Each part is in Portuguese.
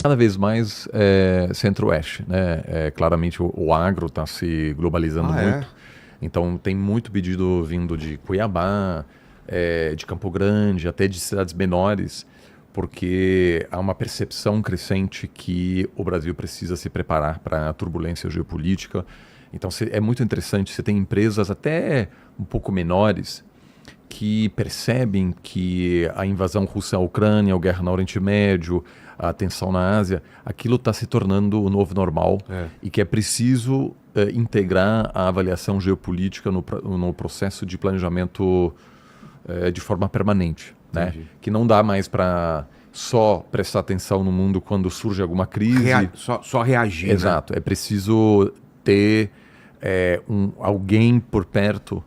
cada vez mais centro-oeste, né? Claramente o agro está se globalizando muito. Então tem muito pedido vindo de Cuiabá, de Campo Grande, até de cidades menores, porque há uma percepção crescente que o Brasil precisa se preparar para a turbulência geopolítica. Então é muito interessante, você tem empresas até um pouco menores que percebem que a invasão russa à Ucrânia, a guerra no Oriente Médio, a tensão na Ásia, aquilo está se tornando o novo normal e que é preciso integrar a avaliação geopolítica no processo de planejamento de forma permanente, né? Que não dá mais para só prestar atenção no mundo quando surge alguma crise. Só reagir. Exato, é preciso ter alguém por perto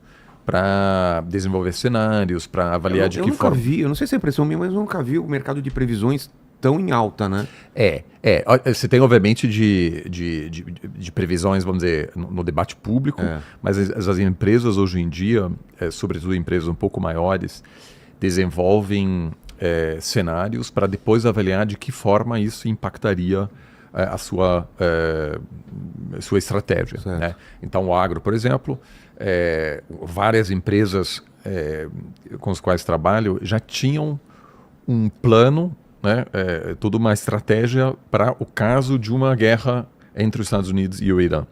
para desenvolver cenários, para avaliar de que forma. Eu não sei se é impressão minha, mas eu nunca vi o mercado de previsões tão em alta, né? Você tem obviamente de previsões, vamos dizer, no debate público, mas as empresas hoje em dia, sobretudo empresas um pouco maiores, desenvolvem cenários para depois avaliar de que forma isso impactaria a sua estratégia, né? Então o agro, por exemplo, várias empresas com as quais trabalho já tinham um plano, né, toda uma estratégia para o caso de uma guerra entre os Estados Unidos e o Irã,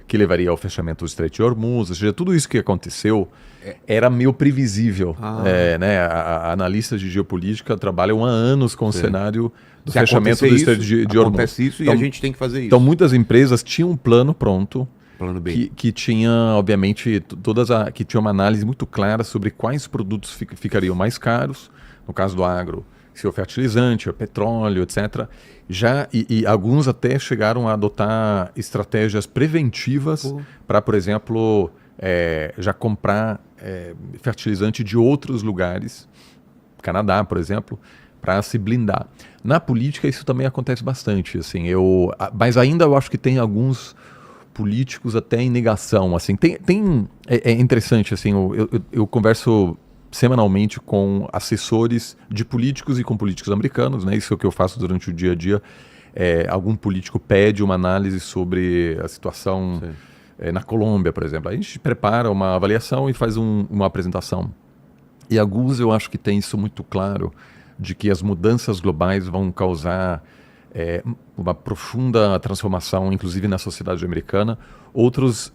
que levaria ao fechamento do Estreito de Hormuz. Ou seja, tudo isso que aconteceu era meio previsível. Né? Analistas de geopolítica trabalham há anos com o cenário do fechamento do Estreito de Hormuz. Acontece isso então, e a gente tem que fazer isso. Então muitas empresas tinham um plano pronto, plano B, que tinha, obviamente, que tinha uma análise muito clara sobre quais produtos ficariam mais caros, no caso do agro, se o fertilizante, o petróleo, etc. E alguns até chegaram a adotar estratégias preventivas para, por exemplo, já comprar fertilizante de outros lugares, Canadá, por exemplo, para se blindar. Na política isso também acontece bastante, assim, mas ainda eu acho que tem alguns políticos até em negação, assim, é interessante, assim, eu converso semanalmente com assessores de políticos e com políticos americanos, né? Isso é o que eu faço durante o dia a dia. Algum político pede uma análise sobre a situação na Colômbia, por exemplo. A gente prepara uma avaliação e faz uma apresentação. E alguns eu acho que tem isso muito claro, de que as mudanças globais vão causar uma profunda transformação, inclusive na sociedade americana. Outros,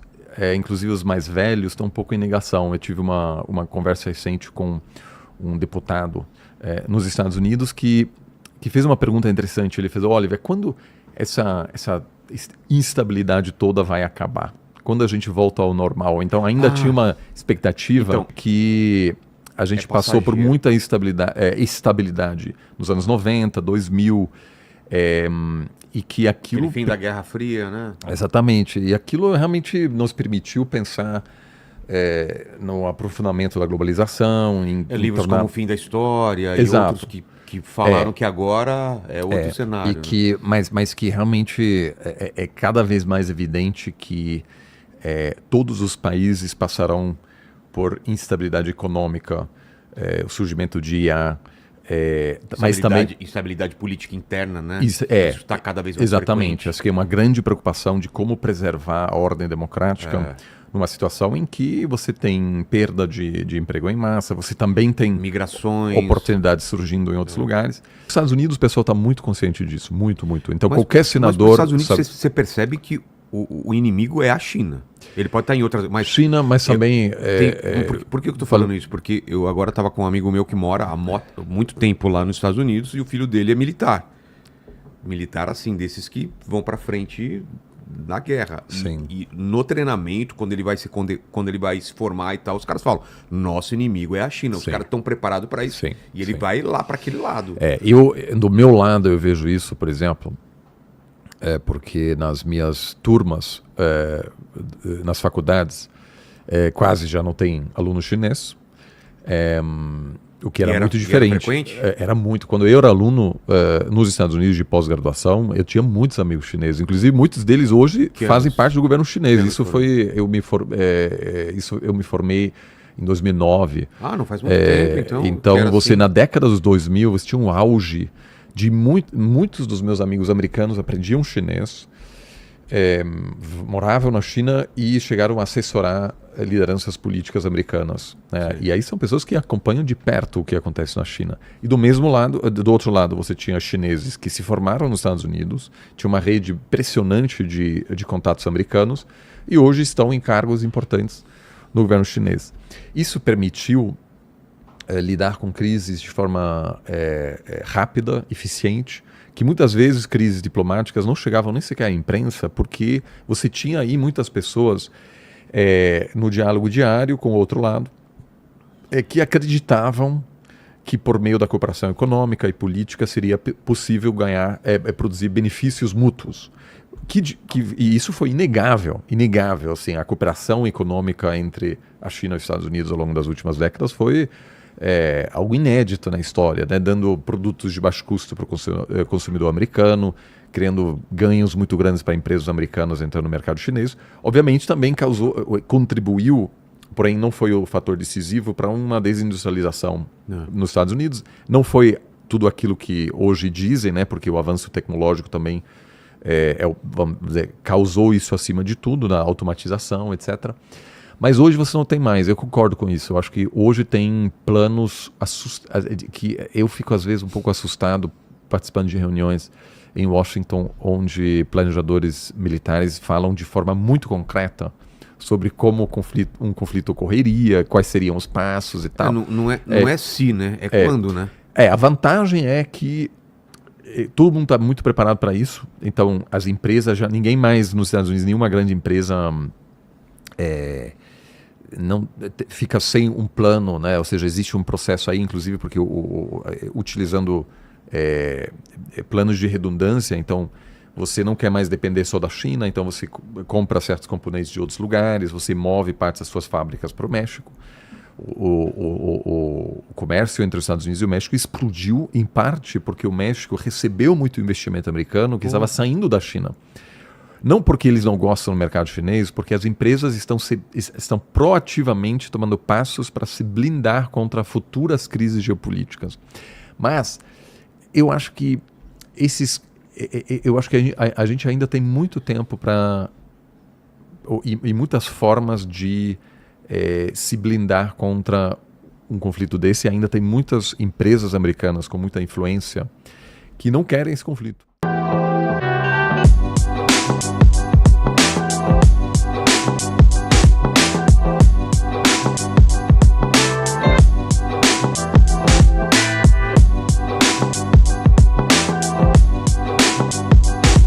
inclusive os mais velhos, estão um pouco em negação. Eu tive uma conversa recente com um deputado nos Estados Unidos que fez uma pergunta interessante. Ele fez: Oliver, quando essa instabilidade toda vai acabar? Quando a gente volta ao normal? Então ainda tinha uma expectativa que a gente passou por muita estabilidade nos anos 90, 2000, e que aquilo... Aquele fim da Guerra Fria, né? Exatamente. E aquilo realmente nos permitiu pensar no aprofundamento da globalização. Livros como O Fim da História. Exato. E outros que falaram que agora é outro cenário. Mas que realmente é cada vez mais evidente que todos os países passarão por instabilidade econômica, o surgimento de IA, mas também instabilidade política interna, né? Isso está cada vez mais exatamente. Acho que é uma grande preocupação de como preservar a ordem democrática numa situação em que você tem perda de emprego em massa, você também tem migrações, oportunidades surgindo em outros lugares. Nos Estados Unidos o pessoal está muito consciente disso, muito. Então qualquer senador... Mas nos Estados Unidos você percebe que o inimigo é a China. Ele pode estar em outras... China, mas também... Por que eu estou falando isso? Porque eu agora estava com um amigo meu que mora há muito tempo lá nos Estados Unidos e o filho dele é militar. Militar, assim, desses que vão para frente na guerra. Sim. E no treinamento, quando ele vai se formar e tal, os caras falam, nosso inimigo é a China. Os caras estão preparados para isso. Sim. E ele vai lá para aquele lado. Do meu lado, eu vejo isso, por exemplo... porque nas minhas turmas, nas faculdades, quase já não tem aluno chinês, o que era muito diferente. Era frequente? Era muito. Quando eu era aluno nos Estados Unidos de pós-graduação, eu tinha muitos amigos chineses. Inclusive, muitos deles hoje fazem parte do governo chinês. Eu me formei em 2009. Não faz muito tempo, então. Então, na década dos 2000, você tinha um auge Muitos dos meus amigos americanos aprendiam chinês, moravam na China e chegaram a assessorar lideranças políticas americanas, né? E aí são pessoas que acompanham de perto o que acontece na China. E do outro lado, você tinha chineses que se formaram nos Estados Unidos, tinha uma rede impressionante de contatos americanos e hoje estão em cargos importantes no governo chinês. Isso permitiu lidar com crises de forma rápida, eficiente, que muitas vezes crises diplomáticas não chegavam nem sequer à imprensa, porque você tinha aí muitas pessoas no diálogo diário com o outro lado, que acreditavam que por meio da cooperação econômica e política seria possível produzir benefícios mútuos. E isso foi inegável, assim, a cooperação econômica entre a China e os Estados Unidos ao longo das últimas décadas foi algo inédito na história, né? Dando produtos de baixo custo para o consumidor americano, criando ganhos muito grandes para empresas americanas entrando no mercado chinês. Obviamente também contribuiu, porém não foi o fator decisivo para uma desindustrialização nos Estados Unidos. Não foi tudo aquilo que hoje dizem, né? Porque o avanço tecnológico também vamos dizer, causou isso acima de tudo, na automatização, etc. Mas hoje você não tem mais, eu concordo com isso. Eu acho que hoje tem planos que eu fico às vezes um pouco assustado participando de reuniões em Washington, onde planejadores militares falam de forma muito concreta sobre como um conflito ocorreria, quais seriam os passos e tal. Não é se, né? É quando, né? A vantagem é que todo mundo está muito preparado para isso. Então, as empresas ninguém mais nos Estados Unidos, nenhuma grande empresa não fica sem um plano, né? Ou seja, existe um processo aí, inclusive, porque utilizando planos de redundância, então você não quer mais depender só da China, então você compra certos componentes de outros lugares, você move partes das suas fábricas para o México. O comércio entre os Estados Unidos e o México explodiu, em parte porque o México recebeu muito investimento americano que estava saindo da China. Não porque eles não gostam do mercado chinês, porque as empresas estão proativamente tomando passos para se blindar contra futuras crises geopolíticas. Mas eu acho que a gente ainda tem muito tempo e muitas formas de se blindar contra um conflito desse. Ainda tem muitas empresas americanas com muita influência que não querem esse conflito.